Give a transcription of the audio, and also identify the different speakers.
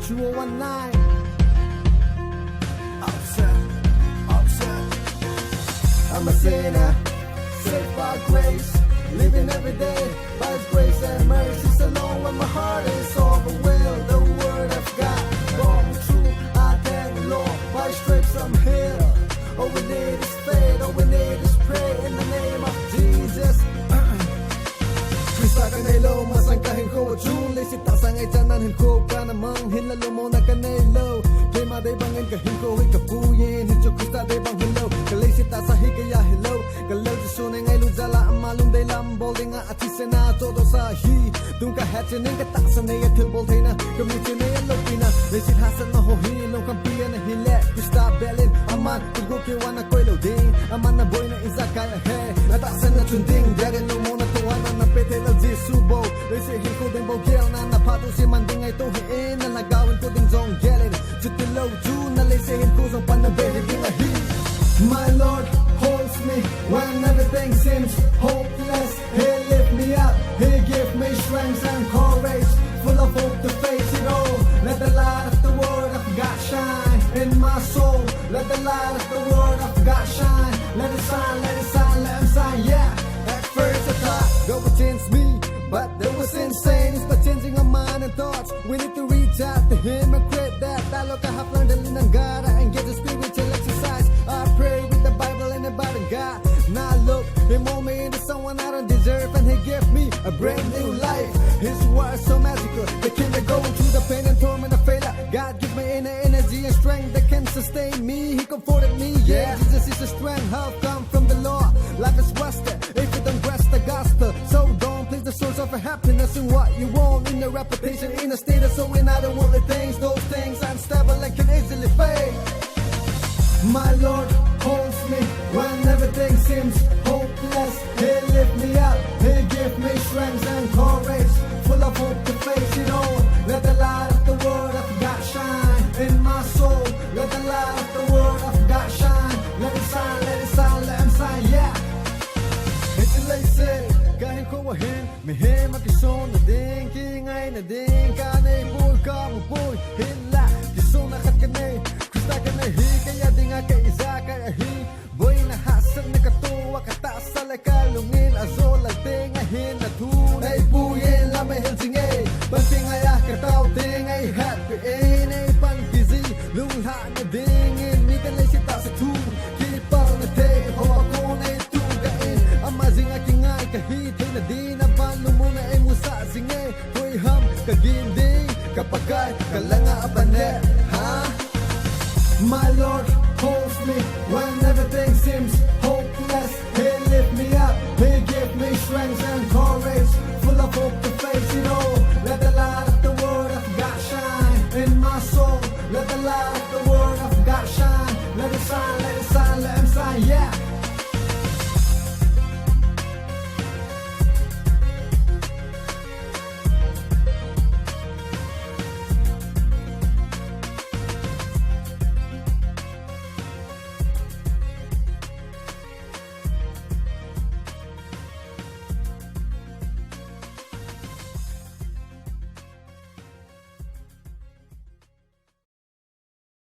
Speaker 1: 219. Upset. I'm a sinner, saved by grace, living every day by His grace and mercy. It's alone when my heart is overwhelmed. The word of God, born true. I thank the Lord by stripes I'm healed. All we need is faith, all we need is pray in the name of Jesus. Krista ka nay low, masangkahin ko June lay sita sa ngay janan hin ko ka namang hinlalo mo na ka nay low. Kay maday bangin kahin ko ikapuyin hincho Krista day bang hello. Kalay sita sa hikaya hello. Kalal jisunay ngay lujala ang malum day lambol day nga atise na todo sa hi. Dung ka hatchin ng kataksan na yatil bol tay na kamitin na yalow pina. Lay sit hasan na ho hilong kampiyan na hile. Krista belin aman tugo kiwan na koy low ding. Aman na boy na izakaya he. Natasan na chunding diagan lo mo na tuwanan na petel Subo, resihin ko din bogel na napato si manding ay tuhiin na nagawin ko din zong gelin. Jutilo June na lesihin ko zong panabili din ahi. My Lord holds me when everything seems hopeless. He lift me up, He give me strength and courage, full of hope to face it all. Let the light of the word of God shine in my soul. Let the light of the word of God shine. Let it shine, let it shine, let it shine, yeah. At first I thought God would change me, but that was insane. It's by changing our mind and thoughts. We need to reach out to Him and create that dialogue. I have learned to lean on God and get the spiritual exercise. I pray with the Bible and about God. Now look, He molded me into someone I don't deserve, and He gave me a brand new life. His words so magical, they can go through the pain and torment of failure. God give me inner energy and strength that can sustain me. He comforted me, yeah. Jesus is the strength, help come from the Lord. Life is wasted if you don't grasp the gospel. So don't place the source of happiness in what you want, in the reputation, in a status, so in other worldly things. Those things unstable and can easily fade. My Lord holds me when everything seems hopeless. He lift me up, He give me strength and courage, full of hope to face it all. Let the light of the word of God shine in my soul. Let the light of the word of God shine. Let it shine, let it shine, let it shine, yeah. It's a late city, kahit ko wahin, mihin makison na din, kingay na din, kanay boy, kamo boy, hila, kison na katkanay, Krista kanay hi, kaya di nga kay isa kaya hi, boy na hasan na katuwa, kataas sa kalungin, azol ang tingahin na tunay, buyin lamay helsingay, bantingaya kataw tingay, happy ay panggizi, lungha na dingin, mikalay sita sa tu, kipang na day, ho ako na itugain, amazing aking ay kahit ay na di na balo mo na ay musa singay, hoy ham kaginding, kapagay kalanga abane, ha? My Lord holds me when everything seems hopeless. He lift me up, He give me strength and courage, full of hope to